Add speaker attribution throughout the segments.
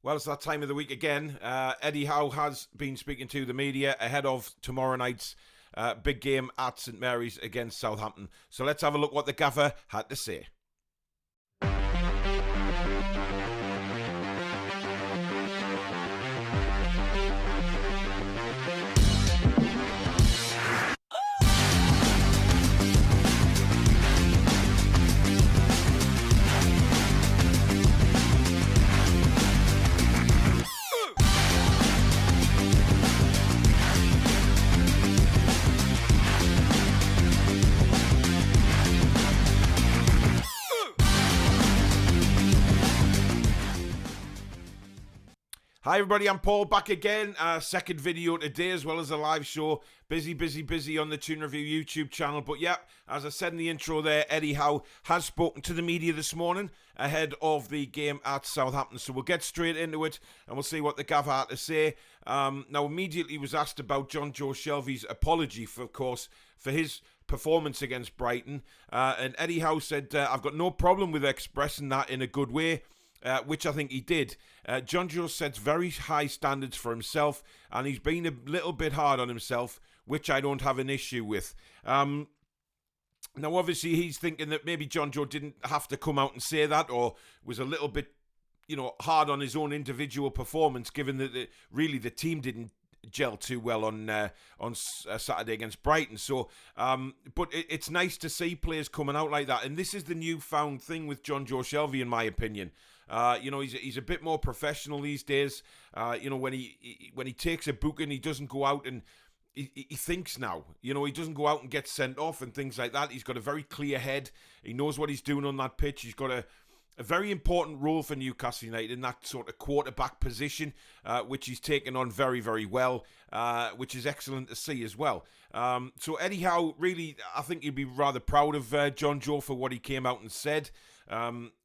Speaker 1: Well, it's that time of the week again. Eddie Howe has been speaking to the media ahead of tomorrow night's big game at St Mary's against Southampton. So let's have a look what the gaffer had to say. Hi everybody, I'm Paul, back again. Second video today as well as a live show. Busy on the Toon Review YouTube channel. But yeah, as I said in the intro there, Eddie Howe has spoken to the media this morning ahead of the game at Southampton. So we'll get straight into it and we'll see what the gaffer had to say. Now immediately was asked about John Joe Shelvey's apology for his performance against Brighton. And Eddie Howe said, I've got no problem with expressing that in a good way. Which I think he did. John Joe sets very high standards for himself, and he's been a little bit hard on himself, which I don't have an issue with. Now, obviously, he's thinking that maybe John Joe didn't have to come out and say that, or was a little bit, hard on his own individual performance, given that really the team didn't gel too well on Saturday against Brighton. So, but it's nice to see players coming out like that, and this is the newfound thing with John Joe Shelvey, in my opinion. He's a bit more professional these days. When he takes a booking, he doesn't go out and he thinks now. He doesn't go out and get sent off and things like that. He's got a very clear head. He knows what he's doing on that pitch. He's got a very important role for Newcastle United in that sort of quarterback position, which he's taken on very, very well, which is excellent to see as well. So Eddie Howe, really, I think you'd be rather proud of John Joe for what he came out and said.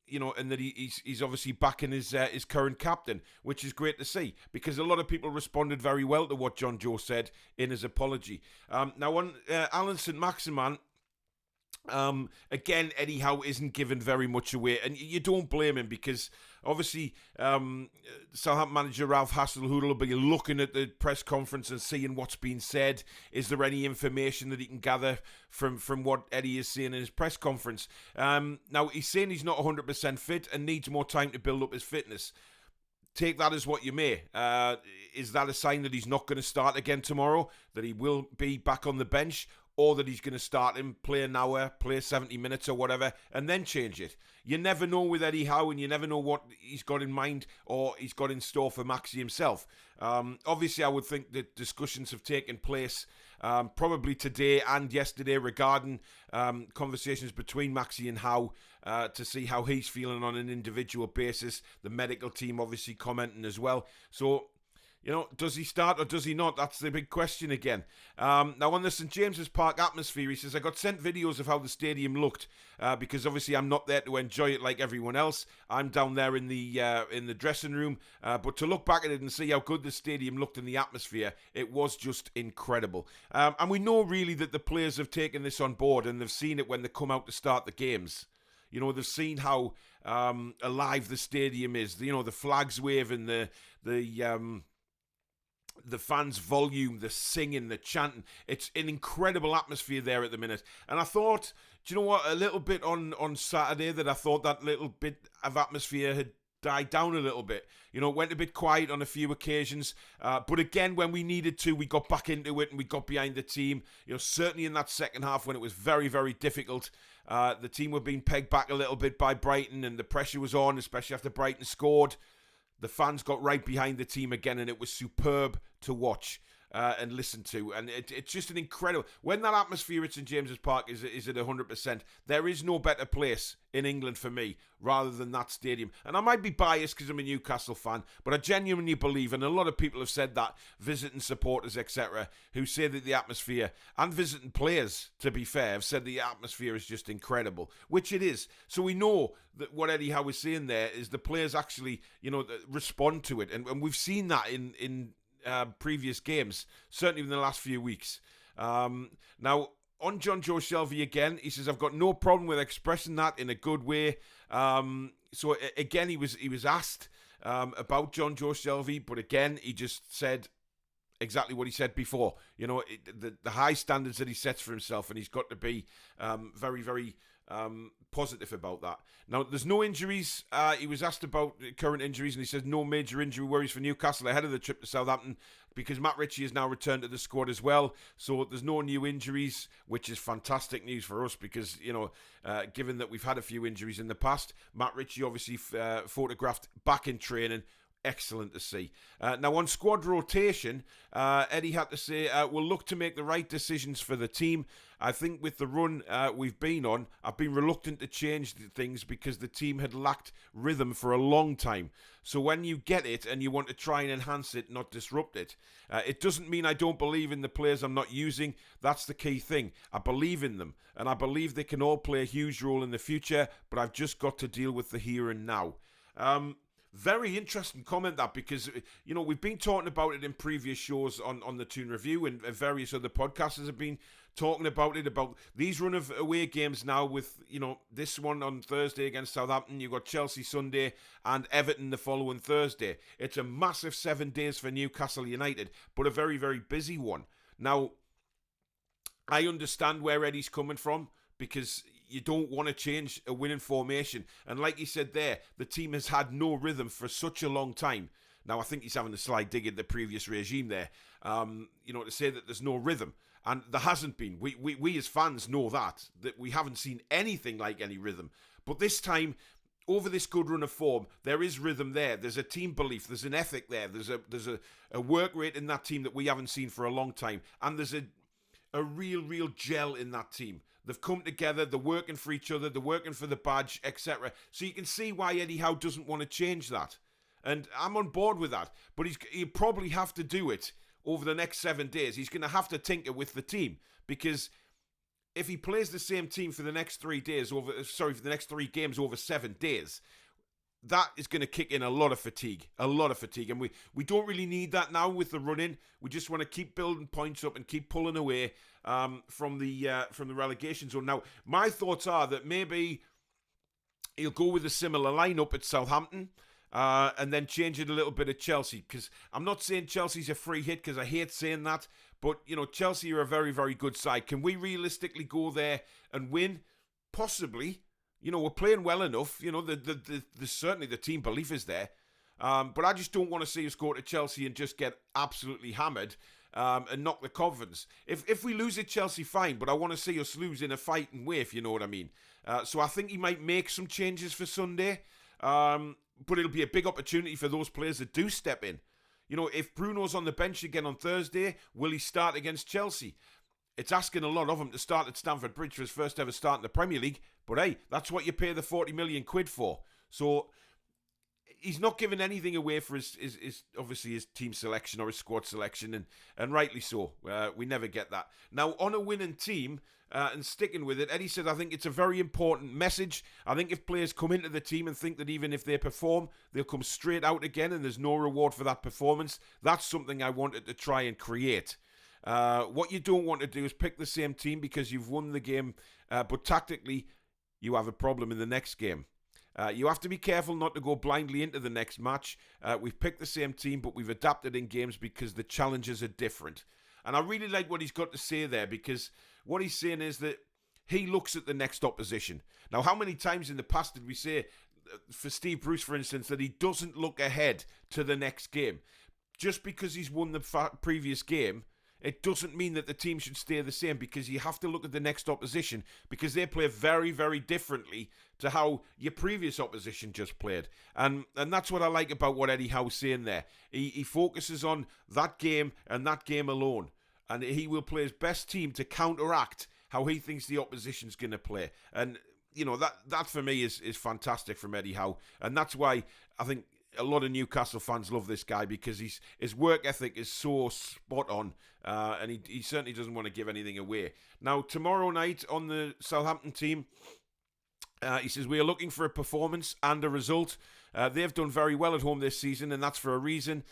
Speaker 1: And that he's obviously backing his current captain, which is great to see, because a lot of people responded very well to what John Joe said in his apology. Now, on Alan St Maximan, again, Eddie Howe isn't giving very much away, and you don't blame him, because obviously Southampton manager Ralph Hasenhuttl will be looking at the press conference and seeing what's been said. Is there any information that he can gather from what Eddie is saying in his press conference? Now, he's saying he's not 100% fit and needs more time to build up his fitness. Take that as what you may. Is that a sign that he's not going to start again tomorrow, that he will be back on the bench, or that he's going to start him, play an hour, play 70 minutes or whatever, and then change it? You never know with Eddie Howe, and you never know what he's got in mind or he's got in store for Maxi himself. Obviously, I would think that discussions have taken place probably today and yesterday regarding conversations between Maxi and Howe to see how he's feeling on an individual basis. The medical team obviously commenting as well. So, does he start or does he not? That's the big question again. Now, on the St James's Park atmosphere, he says, I got sent videos of how the stadium looked because obviously I'm not there to enjoy it like everyone else. I'm down there in the dressing room. But to look back at it and see how good the stadium looked in the atmosphere, it was just incredible. And we know really that the players have taken this on board, and they've seen it when they come out to start the games. They've seen how alive the stadium is. The flags waving, the fans' volume, the singing, the chanting. It's an incredible atmosphere there at the minute. And I thought, do you know what, a little bit on Saturday, that I thought that little bit of atmosphere had died down a little bit. Went a bit quiet on a few occasions. But again, when we needed to, we got back into it and we got behind the team. Certainly in that second half when it was very, very difficult. The team were being pegged back a little bit by Brighton, and the pressure was on, especially after Brighton scored. The fans got right behind the team again, and it was superb to watch and listen to. And it's just an incredible... When that atmosphere at St James's Park is at 100%, there is no better place in England for me rather than that stadium. And I might be biased because I'm a Newcastle fan, but I genuinely believe, and a lot of people have said that, visiting supporters, etc., who say that the atmosphere, and visiting players, to be fair, have said the atmosphere is just incredible, which it is. So we know that what Eddie Howe is saying there is the players actually, respond to it. And we've seen that in previous games, certainly in the last few weeks. Now, on John Joe Shelvey again, he says, I've got no problem with expressing that in a good way. So again, he was asked about John Joe Shelvey, but again, he just said exactly what he said before. You know, the high standards that he sets for himself, and he's got to be very, very positive about that. Now, there's no injuries. He was asked about current injuries, and he says no major injury worries for Newcastle ahead of the trip to Southampton, because Matt Ritchie has now returned to the squad as well. So there's no new injuries, which is fantastic news for us because, you know, given that we've had a few injuries in the past, Matt Ritchie obviously photographed back in training. Excellent to see. Now, on squad rotation, Eddie had to say, we'll look to make the right decisions for the team. I think with the run we've been on, I've been reluctant to change things because the team had lacked rhythm for a long time. So when you get it and you want to try and enhance it, not disrupt it. It doesn't mean I don't believe in the players I'm not using. That's the key thing. I believe in them, and I believe they can all play a huge role in the future, but I've just got to deal with the here and now. Very interesting comment that, because, you know, we've been talking about it in previous shows on the Toon Review, and various other podcasters have been talking about it, about these run of away games now with, you know, this one on Thursday against Southampton, you've got Chelsea Sunday and Everton the following Thursday. It's a massive 7 days for Newcastle United, but a very, very busy one. Now, I understand where Eddie's coming from, because you don't want to change a winning formation. And like he said there, the team has had no rhythm for such a long time. Now, I think he's having a slight dig at the previous regime there, you know, to say that there's no rhythm. And there hasn't been. We as fans know that we haven't seen anything like any rhythm. But this time, over this good run of form, there is rhythm there. There's a team belief. There's an ethic there. There's a work rate in that team that we haven't seen for a long time. And there's a real gel in that team. They've come together, they're working for each other, they're working for the badge, etc. So you can see why Eddie Howe doesn't want to change that. And I'm on board with that. But he'll probably have to do it over the next 7 days. He's going to have to tinker with the team. Because if he plays the same team for the next 3 days, for the next 3 games over 7 days, that is going to kick in a lot of fatigue. And we don't really need that now with the run-in. We just want to keep building points up and keep pulling away from the relegation zone. Now, my thoughts are that maybe he'll go with a similar lineup at Southampton and then change it a little bit at Chelsea. Because I'm not saying Chelsea's a free hit, because I hate saying that. But, you know, Chelsea are a very, very good side. Can we realistically go there and win? Possibly. You know, we're playing well enough. You know, certainly the team belief is there. But I just don't want to see us go to Chelsea and just get absolutely hammered and knock the confidence. If we lose at Chelsea, fine, but I want to see us lose in a fighting way, if you know what I mean. So I think he might make some changes for Sunday, but it'll be a big opportunity for those players that do step in. You know, if Bruno's on the bench again on Thursday, will he start against Chelsea? It's asking a lot of him to start at Stamford Bridge for his first ever start in the Premier League. But hey, that's what you pay the 40 million quid for. So he's not giving anything away for his obviously his team selection or his squad selection, and rightly so. We never get that. Now, on a winning team, and sticking with it, Eddie said, I think it's a very important message. I think if players come into the team and think that even if they perform, they'll come straight out again and there's no reward for that performance, that's something I wanted to try and create. What you don't want to do is pick the same team because you've won the game, but tactically, you have a problem in the next game. You have to be careful not to go blindly into the next match. We've picked the same team, but we've adapted in games because the challenges are different. And I really like what he's got to say there, because what he's saying is that he looks at the next opposition. Now, how many times in the past did we say, for Steve Bruce, for instance, that he doesn't look ahead to the next game? Just because he's won the previous game, it doesn't mean that the team should stay the same, because you have to look at the next opposition, because they play very, very differently to how your previous opposition just played. And that's what I like about what Eddie Howe's saying there. He focuses on that game and that game alone. And he will play his best team to counteract how he thinks the opposition's going to play. And, you know, that for me is fantastic from Eddie Howe. And that's why I think a lot of Newcastle fans love this guy, because his work ethic is so spot on, and he certainly doesn't want to give anything away. Now, tomorrow night on the Southampton team, He says, we are looking for a performance and a result. They've done very well at home this season, and that's for a reason.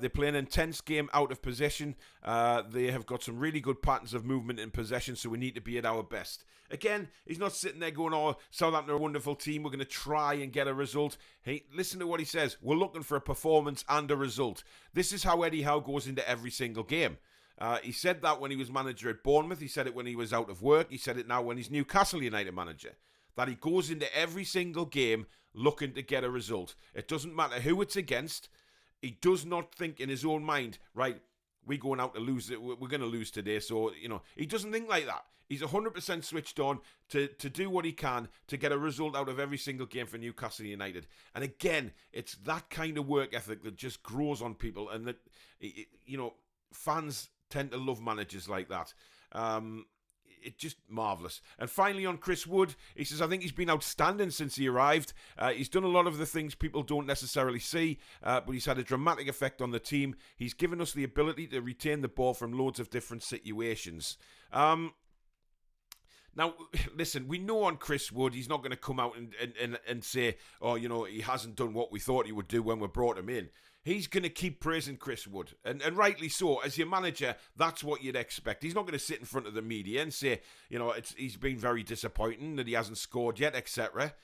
Speaker 1: They play an intense game out of possession. They have got some really good patterns of movement in possession, so we need to be at our best. Again, he's not sitting there going, oh, Southampton are a wonderful team, we're going to try and get a result. Hey, listen to what he says. We're looking for a performance and a result. This is how Eddie Howe goes into every single game. He said that when he was manager at Bournemouth. He said it when he was out of work. He said it now when he's Newcastle United manager. That he goes into every single game looking to get a result. It doesn't matter who it's against. He does not think in his own mind, right, we're going out to lose it. We're going to lose today. So, he doesn't think like that. He's 100% switched on to do what he can to get a result out of every single game for Newcastle United. And again, it's that kind of work ethic that just grows on people. And that, fans tend to love managers like that. It's just marvellous. And finally on Chris Wood, he says, I think he's been outstanding since he arrived. He's done a lot of the things people don't necessarily see, but he's had a dramatic effect on the team. He's given us the ability to retain the ball from loads of different situations. Now, listen, we know on Chris Wood, he's not going to come out and say, oh, he hasn't done what we thought he would do when we brought him in. He's going to keep praising Chris Wood. And rightly so. As your manager, that's what you'd expect. He's not going to sit in front of the media and say, he's been very disappointing that he hasn't scored yet, etc.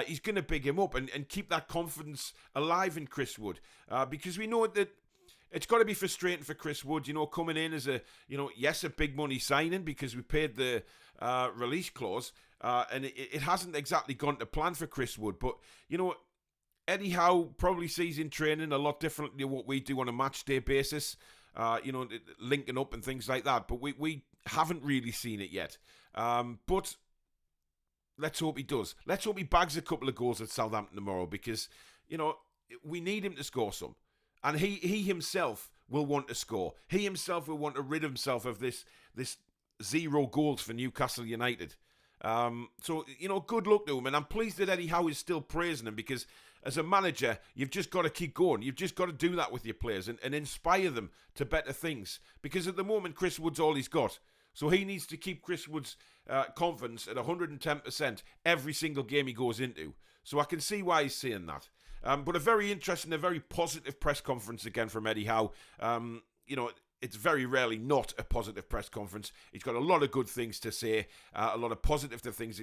Speaker 1: He's going to big him up and keep that confidence alive in Chris Wood. Because we know that it's got to be frustrating for Chris Wood, coming in as a big money signing because we paid the release clause. And it hasn't exactly gone to plan for Chris Wood. But, Eddie Howe probably sees in training a lot differently than what we do on a match day basis, linking up and things like that. But we haven't really seen it yet. But let's hope he does. Let's hope he bags a couple of goals at Southampton tomorrow because, we need him to score some. And he himself will want to score. He himself will want to rid himself of this 0 goals for Newcastle United. So, good luck to him. And I'm pleased that Eddie Howe is still praising him because as a manager, you've just got to keep going. You've just got to do that with your players and inspire them to better things. Because at the moment, Chris Wood's all he's got. So he needs to keep Chris Wood's confidence at 110% every single game he goes into. So I can see why he's saying that. But a very interesting, a very positive press conference again from Eddie Howe. It's very rarely not a positive press conference. He's got a lot of good things to say, a lot of positive things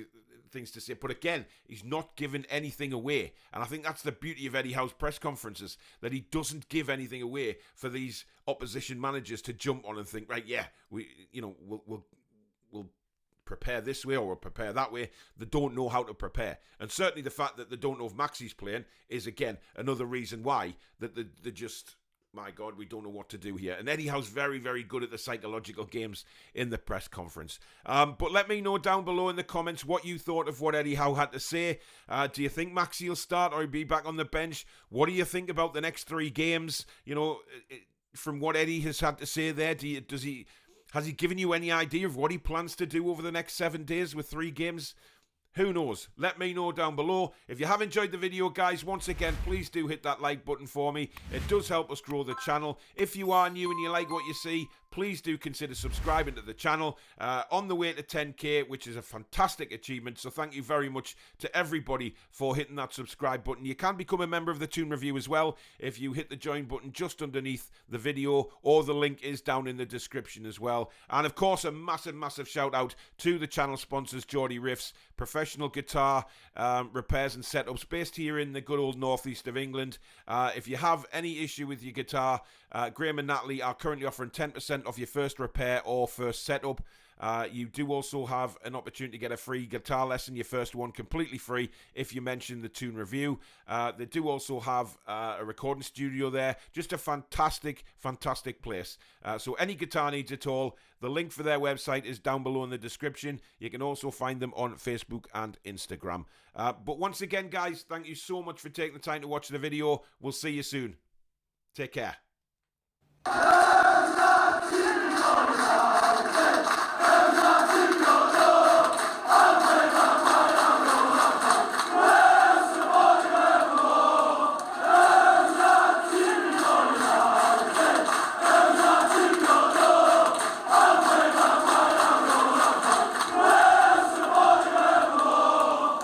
Speaker 1: to say. But again, he's not giving anything away. And I think that's the beauty of Eddie Howe's press conferences, that he doesn't give anything away for these opposition managers to jump on and think, right, yeah, we'll prepare this way or we'll prepare that way. They don't know how to prepare. And certainly the fact that they don't know if Maxi's playing is, again, another reason why that they just... My God, we don't know what to do here. And Eddie Howe's very, very good at the psychological games in the press conference. But let me know down below in the comments what you thought of what Eddie Howe had to say. Do you think Maxi will start or he'll be back on the bench? What do you think about the next 3 games? From what Eddie has had to say there, has he given you any idea of what he plans to do over the next 7 days with 3 games? Who knows? Let me know down below. If you have enjoyed the video, guys, once again, please do hit that like button for me. It does help us grow the channel. If you are new and you like what you see, please do consider subscribing to the channel. On the way to 10k, which is a fantastic achievement. So thank you very much to everybody for hitting that subscribe button. You can become a member of the Toon Review as well if you hit the join button just underneath the video, or the link is down in the description as well. And of course, a massive, massive shout out to the channel sponsors, Geordie Riffs, professional guitar repairs and setups based here in the good old northeast of England. If you have any issue with your guitar, Graham and Natalie are currently offering 10% off your first repair or first setup. You do also have an opportunity to get a free guitar lesson, your first one completely free, if you mention the Toon Review. They do also have a recording studio there. Just a fantastic, fantastic place. So any guitar needs at all, the link for their website is down below in the description. You can also find them on Facebook and Instagram. But once again, guys, thank you so much for taking the time to watch the video. We'll see you soon. Take care.